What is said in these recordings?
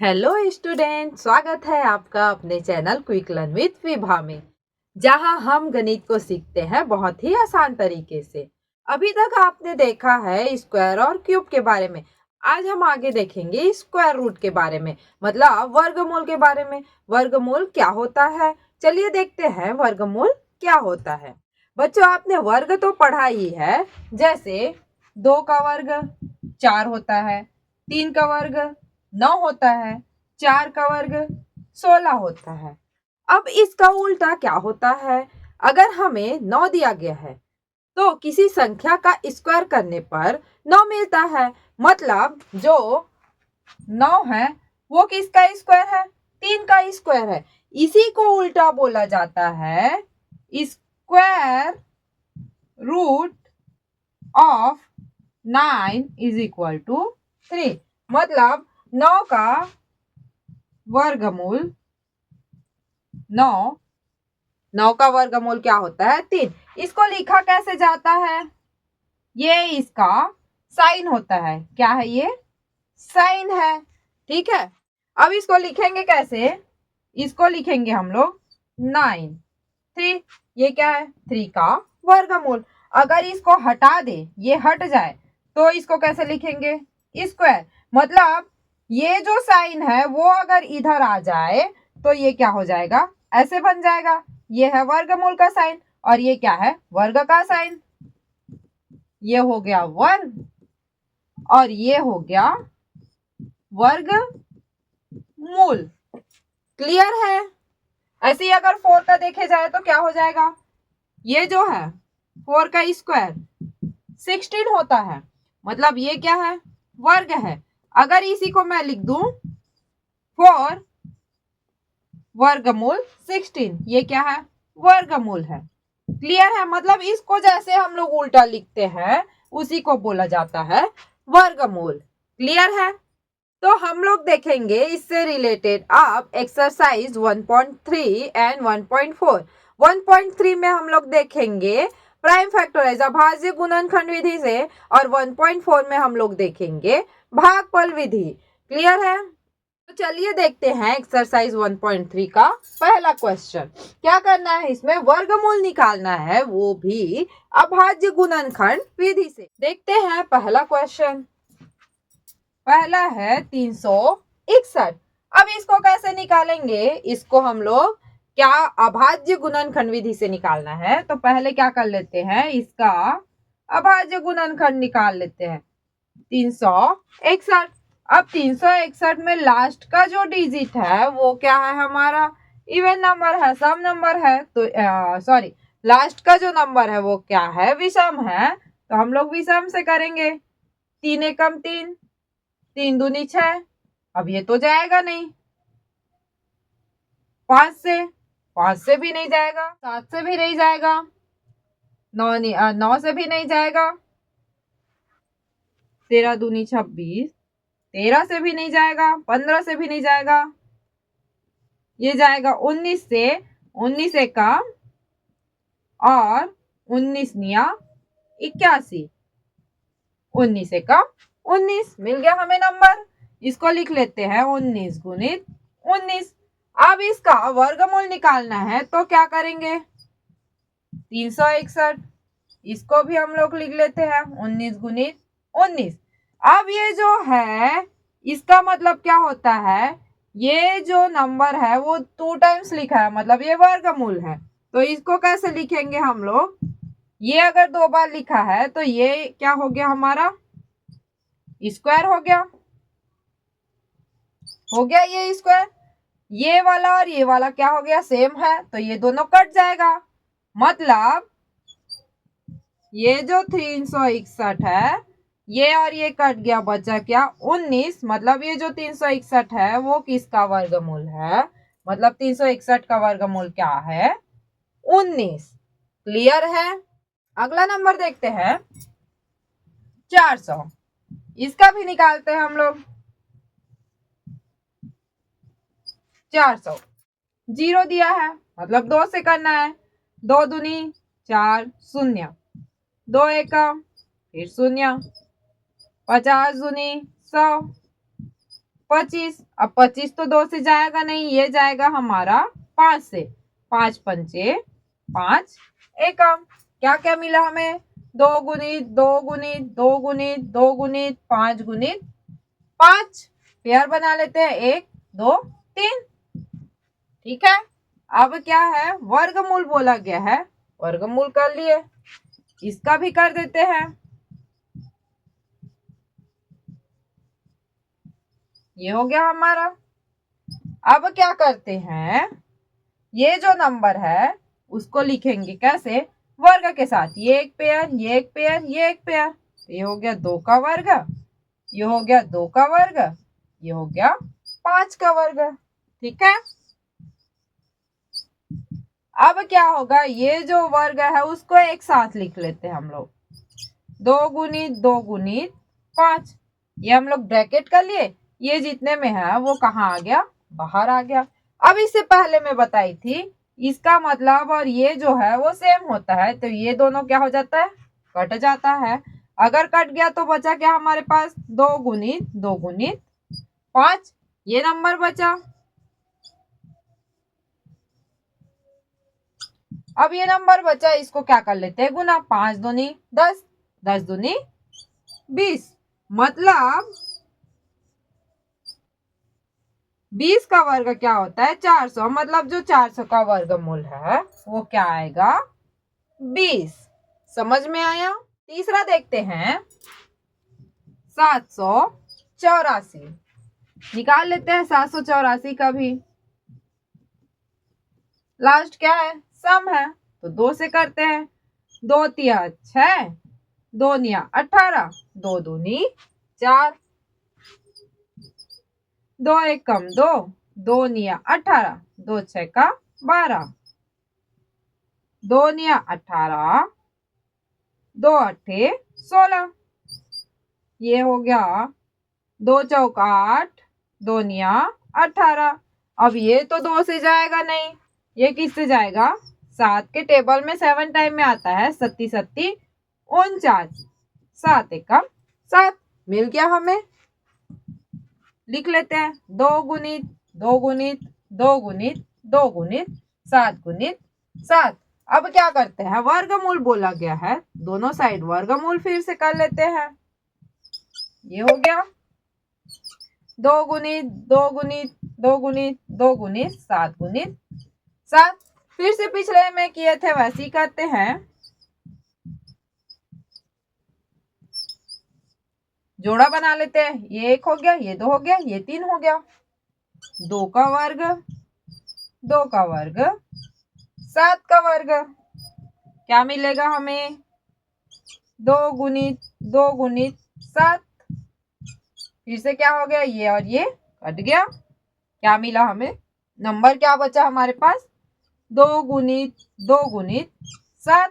Hello student, स्वागत है आपका अपने channel quick learn with Vibha में, जहां हम गणित को सीखते हैं बहुत ही आसान तरीके से। अभी तक आपने देखा है स्क्वायर और क्यूब के बारे में। आज हम आगे देखेंगे स्क्वायर रूट के बारे में, मतलब वर्गमूल के बारे में। वर्गमूल क्या होता है, चलिए देखते हैं वर्गमूल क्या होता है। बच्चों, आपने वर्ग तो पढ़ा ही है, जैसे 2 का वर्ग 4 होता है, 3 का वर्ग 9 होता है, 4 का वर्ग 16 होता है। अब इसका उल्टा क्या होता है? अगर हमें 9 दिया गया है तो किसी संख्या का स्क्वायर करने पर 9 मिलता है। मतलब जो 9 है वो किसका स्क्वायर है? 3 का स्क्वायर है। इसी को उल्टा बोला जाता है square root of 9 is equal to 3। मतलब 9 का वर्गमूल 9 का वर्गमूल क्या होता है? 3। इसको लिखा कैसे जाता है? ये इसका साइन होता है। क्या है ये? साइन है। ठीक है, अब इसको लिखेंगे कैसे? इसको लिखेंगे हम लोग 9 3। ये क्या है? 3 का वर्गमूल। अगर इसको हटा दे, ये हट जाए, तो इसको कैसे लिखेंगे? स्क्वायर। मतलब ये जो साइन है वो अगर इधर आ जाए तो ये क्या हो जाएगा? ऐसे बन जाएगा। ये है वर्गमूल का साइन और ये क्या है? वर्ग का साइन। ये हो गया वर्ग और ये हो गया वर्गमूल। क्लियर है? ऐसे ही अगर 4 का देखे जाए तो क्या हो जाएगा? ये जो है 4 का स्क्वायर 16 होता है। मतलब ये क्या है? वर्ग है। अगर इसी को मैं लिख दूं 4 वर्गमूल 16, ये क्या है? वर्गमूल है। क्लियर है? मतलब इसको जैसे हम लोग उल्टा लिखते हैं उसी को बोला जाता है वर्गमूल। क्लियर है? तो हम लोग देखेंगे इससे रिलेटेड आप एक्सरसाइज 1.3 एंड 1.4। 1.3 में हम लोग देखेंगे प्राइम फैक्टराइज अभाज्य गुणनखंड विधि से और 1.4 में हम लोग देखेंगे भागफल विधि। क्लियर है? तो चलिए देखते हैं एक्सरसाइज 1.3 का पहला क्वेश्चन। क्या करना है? इसमें वर्गमूल निकालना है, वो भी अभाज्य गुणनखंड विधि से। देखते हैं पहला क्वेश्चन। पहला है 361। अब इसको कैसे निकालेंगे? इसको हम लोग क्या अभाज्य गुणनखंड विधि से निकालना है, तो पहले क्या कर लेते हैं, इसका अभाज्य गुणनखंड निकाल लेते हैं। 361। अब 361 में लास्ट का जो डिजिट है वो क्या है? हमारा इवन नंबर है, सम नंबर है। तो सॉरी, लास्ट का जो नंबर है वो क्या है? विषम है। तो हम लोग विषम से करेंगे। 3 एकम 3, 3 दूनी 6। अब ये तो जाएगा नहीं। 5 से भी नहीं जाएगा, 7 से भी नहीं जाएगा, 9 से भी नहीं जाएगा, 13 दूनी 26, 13 से भी नहीं जाएगा, 15 से भी नहीं जाएगा, ये जाएगा 19 से। 19 एकम और 19 निया 81, 19 एकम 19। मिल गया हमें नंबर। इसको लिख लेते हैं 19 गुणित 19। अब इसका वर्गमूल निकालना है तो क्या करेंगे? 361, इसको भी हम लोग लिख लेते हैं 19 गुणित 19। अब ये जो है इसका मतलब क्या होता है? ये जो नंबर है वो 2 टाइम्स लिखा है, मतलब ये वर्गमूल है। तो इसको कैसे लिखेंगे हम लोग? ये अगर 2 बार लिखा है तो ये क्या हो गया? हमारा स्क्वायर हो गया। ये स्क्वायर। ये वाला और ये वाला क्या हो गया? सेम है, तो ये दोनों कट जाएगा। मतलब ये जो 361 है ये और ये कट गया, बचा क्या? 19। मतलब ये जो 361 है वो किसका वर्गमूल है? मतलब 361 का वर्गमूल क्या है? 19। क्लियर है? अगला नंबर देखते हैं 400। इसका भी निकालते हैं हम लोग। 400 जीरो दिया है, मतलब 2 से करना है। 2 दूनी 4, शून्य, 2 एकम फिर शून्य, 50 दूनी 100, 25। अब 25 तो 2 से जाएगा नहीं, ये जाएगा हमारा 5 से। 5 पंचे 5 एकम। क्या क्या मिला हमें? 2 गुणित 2 गुणित 2 गुणित 2 गुणित 5 गुणित 5। पेयर बना लेते हैं, 1 2 3। ठीक है। अब क्या है? वर्गमूल बोला गया है, वर्गमूल कर लिए, इसका भी कर देते हैं। ये हो गया हमारा। अब क्या करते हैं, ये जो नंबर है उसको लिखेंगे कैसे? वर्ग के साथ। ये एक पेयर, ये एक पेयर, ये एक पेयर। ये हो गया 2 का वर्ग, ये हो गया 2 का वर्ग, ये हो गया 5 का वर्ग। ठीक है। अब क्या होगा, ये जो वर्ग है उसको एक साथ लिख लेते हैं हम लोग। 2 गुणित 2 गुणित 5, ये हम लोग ब्रैकेट कर लिए। ये जितने में है वो कहाँ आ गया? बाहर आ गया। अब इससे पहले मैं बताई थी, इसका मतलब और ये जो है वो सेम होता है, तो ये दोनों क्या हो जाता है? कट जाता है। अगर कट गया तो बचा क्या हमारे पास? 2 गुणित 2 गुणित 5, ये नंबर बचा। अब ये नंबर बचा, इसको क्या कर लेते हैं? गुना। 5 दूनी 10, 10 दूनी 20। मतलब 20 का वर्ग क्या होता है? 400। मतलब जो 400 का वर्गमूल है वो क्या आएगा? 20। समझ में आया? तीसरा देखते हैं, 784। निकाल लेते हैं 784 का भी। लास्ट क्या है? सम है, तो 2 से करते हैं। 2 तिया 6, 2 निया 18, 2 दूनी 4, 2 एकम 2, 2 निया 18, 2 छह का 12, 2 निया 18, 2 अट्ठे 16। ये हो गया 2 चौक 8, 2 निया 18। अब ये तो 2 से जाएगा नहीं, ये किससे जाएगा? 7 के टेबल में 7 टाइम में आता है, 7 7 49, 7 एकम 7 मिल गया हमें। लिख लेते हैं, 2 गुणित 2 गुणित 2 गुणित 2 गुणित 7 गुणित 7। अब क्या करते हैं? वर्गमूल बोला गया है, दोनों साइड वर्गमूल फिर से कर लेते हैं। ये हो गया 2 गुणित 2 गुणित 2 गुणित 2 गुणित 7 गुणित 7। फिर से पिछले में किए थे वैसे ही करते हैं। जोड़ा बना लेते हैं, ये 1 हो गया, ये 2 हो गया, ये 3 हो गया। 2 का वर्ग 2 का वर्ग 7 का वर्ग। क्या मिलेगा हमें? 2 गुणित 2 गुणित 7। फिर से क्या हो गया? ये और ये कट गया। क्या मिला हमें? नंबर क्या बचा हमारे पास? 2 गुणित 2 गुणित 7।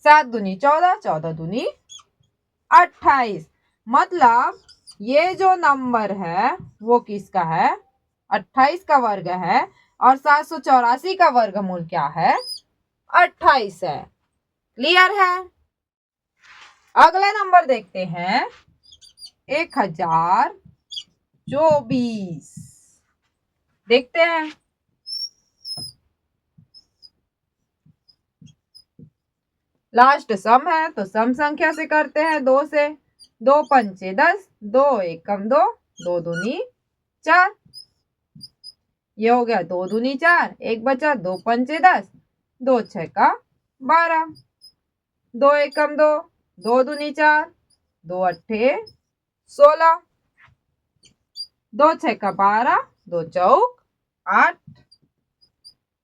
7 दूनी 14, 14 दूनी 28। मतलब ये जो नंबर है वो किसका है? 28 का वर्ग है। और 784 का वर्गमूल क्या है? 28 है। क्लियर है? अगला नंबर देखते हैं, 1024। देखते हैं। लास्ट सम है, तो सम संख्या से करते हैं, 2 से। 2 पंचे 10, 2 एकम 2, 2 दूनी 4। ये हो गया 2 दूनी 4, एक बचा, 2 पंचे 10, 2 छह का 12, 2 एकम 2, 2 दूनी 4, 2 अट्ठे 16, 2 छह का 12, 2 चौक 8,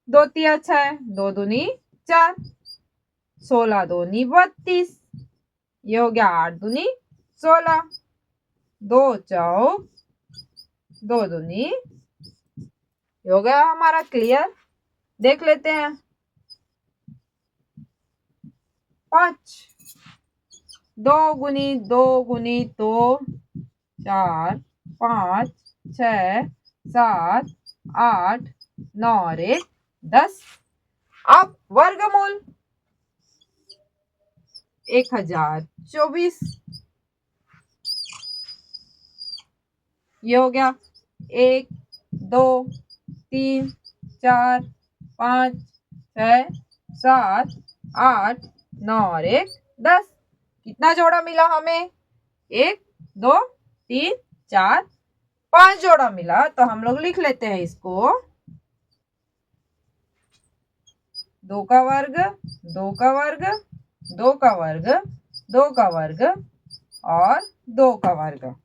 2 तिया 6, 2 दूनी 4, 16 दूनी 32। ये हो गया 8 दूनी 16, 2 चौक 2 दूनी। ये हो गया हमारा क्लियर। देख लेते हैं। 5, 2 गुणित 2 गुणित 2, 4 5 6 7 8 9 और 1 10। अब वर्गमूल 1024। ये हो गया 1 2 3 4 5 6 7 8 9 और 1 10। कितना जोड़ा मिला हमें? 1 2 3 4 5 जोड़ा मिला। तो हम लोग लिख लेते हैं इसको 2 का वर्ग 2 का वर्ग 2 का वर्ग 2 का वर्ग और 2 का वर्ग।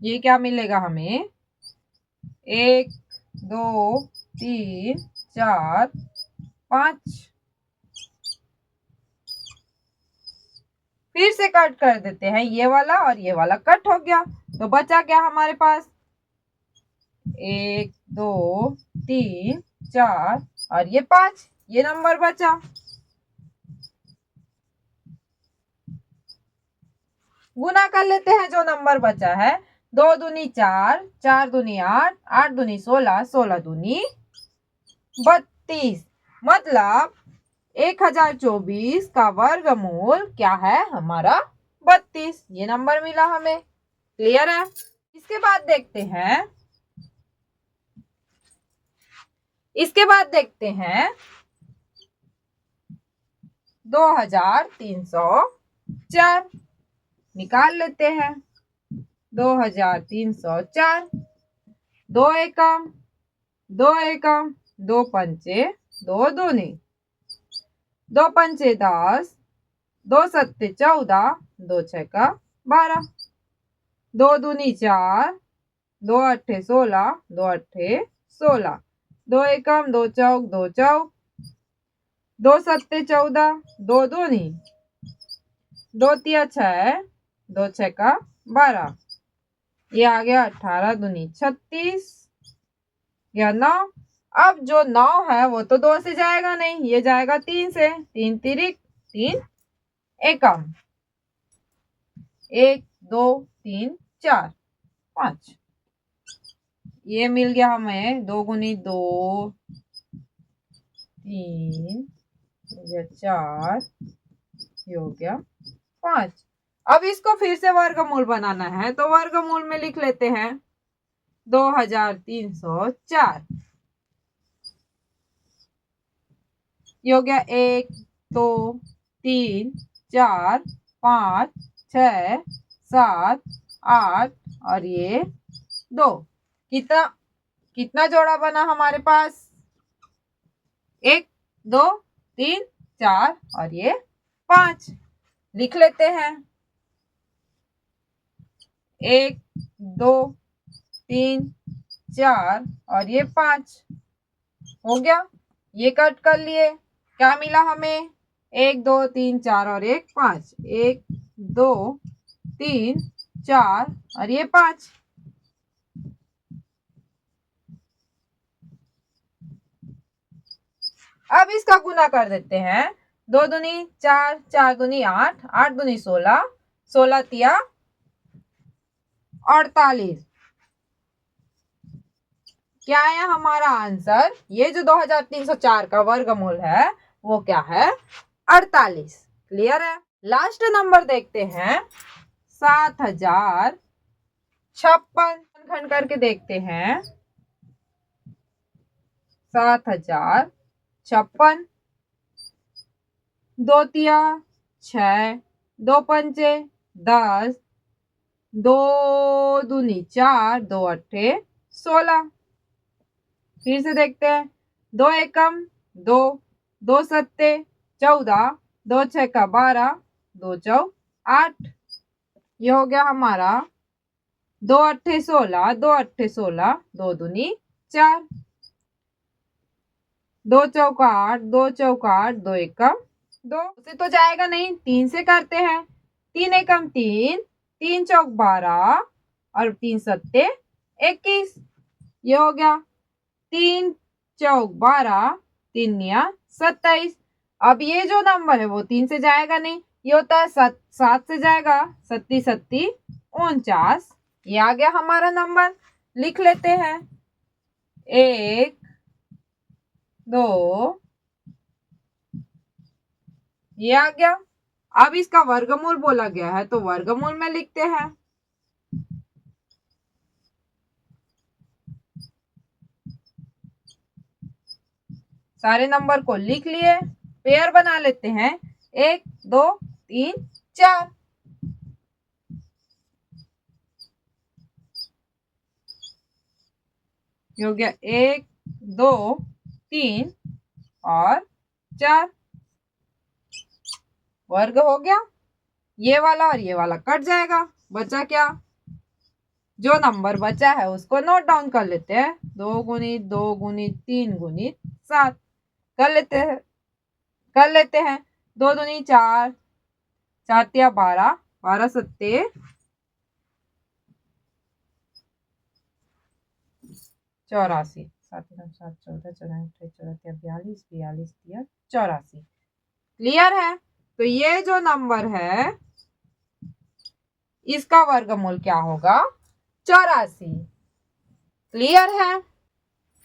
ये क्या मिलेगा हमें? 1 2 3 4 5। फिर से कट कर देते हैं, ये वाला और ये वाला कट हो गया। तो बचा क्या हमारे पास? 1 2 3 4 और ये 5, ये नंबर बचा। गुना कर लेते हैं जो नंबर बचा है। 2 दूनी 4, 4 दूनी 8, 8 दूनी 16, 16 दूनी 32। मतलब 1024 का वर्गमूल क्या है हमारा? 32। ये नंबर मिला हमें। क्लियर है? इसके बाद देखते हैं 2304। निकाल लेते हैं 2304। 2 एकम 2 एकम 2 पंचे 2 दूनी, 2 पंचे 10, 2 सत्ते 14, 2 छक्का 12, 2 दूनी 4, 2 अट्ठे 16, 2 अट्ठे 16, 2 एकम 2 चौक 2 चौक, 2 सत्ते 14, 2 दूनी, 2 तिया 6, 2 छक्का 12। ये आ गया 18 दूनी 36 या 9। अब जो 9 है वो तो 2 से जाएगा नहीं, ये जाएगा 3 से। 3 तिरिक 3 एकम, 1 2 3 4 5। ये मिल गया हमें 2 गुनी 2 3 4, ये हो गया 5। अब इसको फिर से वर्गमूल बनाना है, तो वर्गमूल में लिख लेते हैं 2304। ये हो गया 1 2 3 4 5 6 7 8 और ये 2। कितना कितना जोड़ा बना हमारे पास? 1 2 3 4 और ये 5। लिख लेते हैं 1 2 3 4 और ये 5 हो गया। ये कट कर लिए। क्या मिला हमें? 1 2 3 4 और 1 5, 1 2 3 4 और ये 5। अब इसका गुना कर देते हैं। 2 दूनी 4, 4 दूनी 8, 8 दूनी 16, 16 तिया 48। क्या है हमारा आंसर? ये जो 2304 का वर्गमूल है वो क्या है? 48। क्लियर है? लास्ट नंबर देखते हैं 7056। खंड करके देखते हैं 7056। 2 तिया 6, 2 पंचे 10, 2 दूनी 4, 2 अट्ठे 16। फिर से देखते हैं 2 एकम 2, 2 सत्ते 14, 2 छक्का 12, 2 चौक 8। ये हो गया हमारा 2 अट्ठे 16, 2 अट्ठे 16, 2 दूनी 4, 2 चौका 8, 2 चौका 8, 2 एकम 2 से तो जाएगा नहीं, 3 से करते हैं। 3 एकम 3, 3 चौक 12 और 3 सत्ते 21। ये हो गया 3 चौक 12, 3 निया 27। अब ये जो नंबर है वो 3 से जाएगा नहीं, ये होता है 7 से जाएगा। 7 7 49। ये आ गया हमारा नंबर। लिख लेते हैं 1 2, ये आ गया। अब इसका वर्गमूल बोला गया है तो वर्गमूल में लिखते हैं। सारे नंबर को लिख लिए, पेयर बना लेते हैं 1 2 3 4। ये हो गया 1 2 3 और 4, वर्ग हो गया। ये वाला और ये वाला कट जाएगा, बचा क्या? जो नंबर बचा है उसको नोट डाउन कर लेते हैं। 2 गुणित 2 गुणित 3 गुणित 7 कर लेते हैं। 2 दूनी 4, 4 तिया 12, 12 सत्ते 84, 7 7 14 14 14 42 42 तिया 84। क्लियर है? तो ये जो नंबर है इसका वर्गमूल क्या होगा? 84। क्लियर है?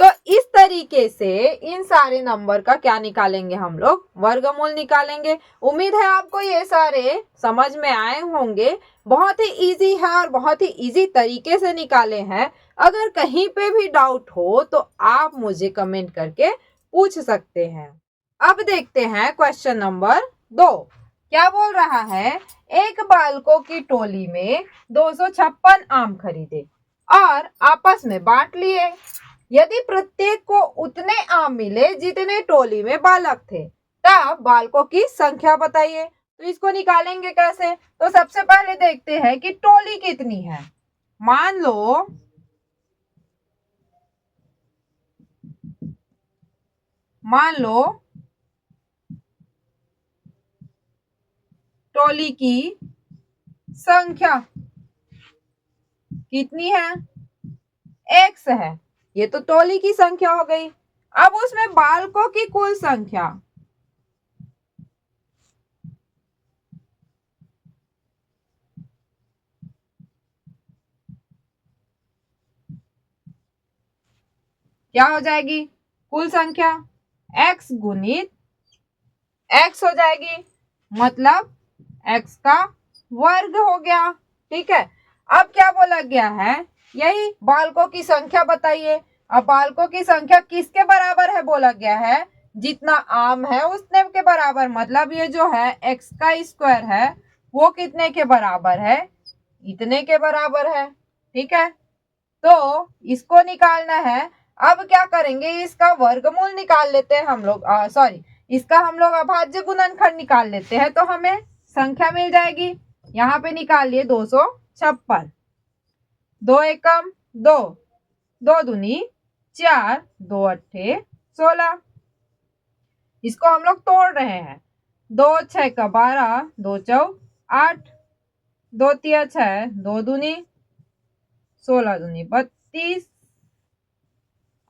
तो इस तरीके से इन सारे नंबर का क्या निकालेंगे हम लोग? वर्गमूल निकालेंगे। उम्मीद है आपको ये सारे समझ में आए होंगे। बहुत ही इजी है और बहुत ही इजी तरीके से निकाले हैं। अगर कहीं पे भी डाउट हो तो आप मुझे कमेंट करके पूछ सकते हैं। अब देखते हैं क्वेश्चन नंबर 2। क्या बोल रहा है? एक बालकों की टोली में 256 आम खरीदे और आपस में बांट लिए। यदि प्रत्येक को उतने आम मिले जितने टोली में बालक थे, तब बालकों की संख्या बताइए। तो इसको निकालेंगे कैसे? तो सबसे पहले देखते हैं कि टोली कितनी है। मान लो टोली की संख्या कितनी है? x है। ये तो टोली की संख्या हो गई। अब उसमें बालकों की कुल संख्या क्या हो जाएगी? कुल संख्या x गुणित x हो जाएगी, मतलब x का वर्ग हो गया। ठीक है। अब क्या बोला गया है? यही बालकों की संख्या बताइए। अब बालकों की संख्या किसके बराबर है बोला गया है? जितना आम है उतने के बराबर, मतलब ये जो है x का स्क्वायर है वो कितने के बराबर है? इतने के बराबर है। ठीक है, तो इसको निकालना है। अब क्या करेंगे? इसका वर्गमूल निकाल लेते हैं हम लोग, इसका हम लोग अभाज्य गुणनखंड निकाल लेते हैं तो हमें संख्या मिल जाएगी। यहाँ पे निकाल लिए 256। 2 एकम 2, 2 दूनी 4, 2 अट्ठे 16। इसको हम लोग तोड़ रहे हैं। 2 6 का 12, 2 चौ 8, 2 तिया 6, 2 दूनी 16 दूनी 32,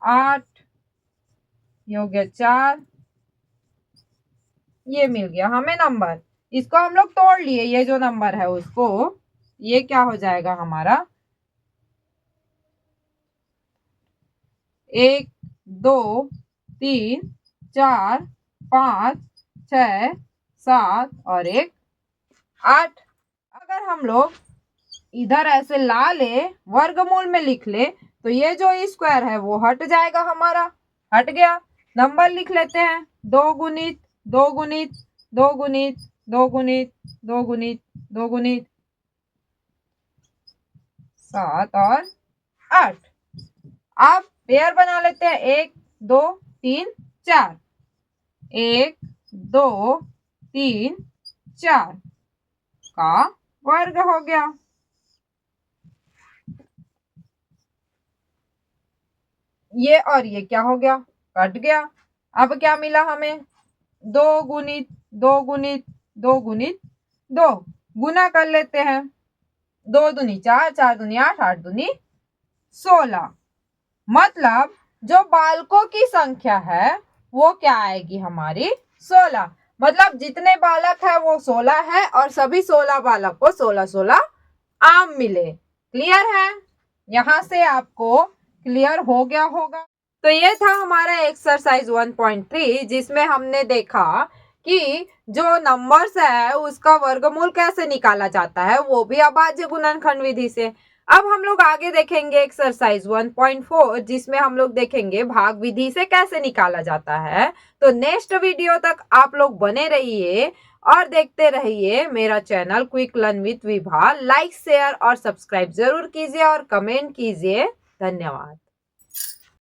8 ये हो गया 4। ये मिल गया हमें नंबर। इसको हम लोग तोड़ लिए, ये जो नंबर है उसको। ये क्या हो जाएगा हमारा? 1 2 3 4 5 6 7 और 1 8। अगर हम लोग इधर ऐसे ला ले, वर्गमूल में लिख ले, तो ये जो स्क्वायर है वो हट जाएगा हमारा। हट गया। नंबर लिख लेते हैं। 2 गुणित 2 गुणित 2 गुणित 2 गुणित 2 गुणित 2 गुणित 7 और 8। अब पेयर बना लेते हैं। 1 2 3 4, 1 2 3 4 का वर्ग हो गया। ये और ये क्या हो गया? कट गया। अब क्या मिला हमें? 2 गुणित 2 गुणित 2 गुणित 2 गुना कर लेते हैं। 2 दूनी 4, 4 दूनी 8, 8 दूनी 16। मतलब जो बालकों की संख्या है वो क्या आएगी हमारी? 16। मतलब जितने बालक है वो 16 है और सभी 16 बालक को 16-16 आम मिले। क्लियर है? यहां से आपको क्लियर हो गया होगा। तो ये था हमारा एक्सरसाइज 1.3 जिसमें हमने देखा कि जो नंबर्स है उसका वर्गमूल कैसे निकाला जाता है, वो भी अभाज्य गुणनखंड विधि से। अब हम लोग आगे देखेंगे एक्सरसाइज 1.4 जिसमें हम लोग देखेंगे भाग विधि से कैसे निकाला जाता है। तो नेक्स्ट वीडियो तक आप लोग बने रहिए और देखते रहिए मेरा channel quick learn with Vibha. Like share और सब्सक्राइब जरूर कीजिए और कमेंट कीजिए। धन्यवाद।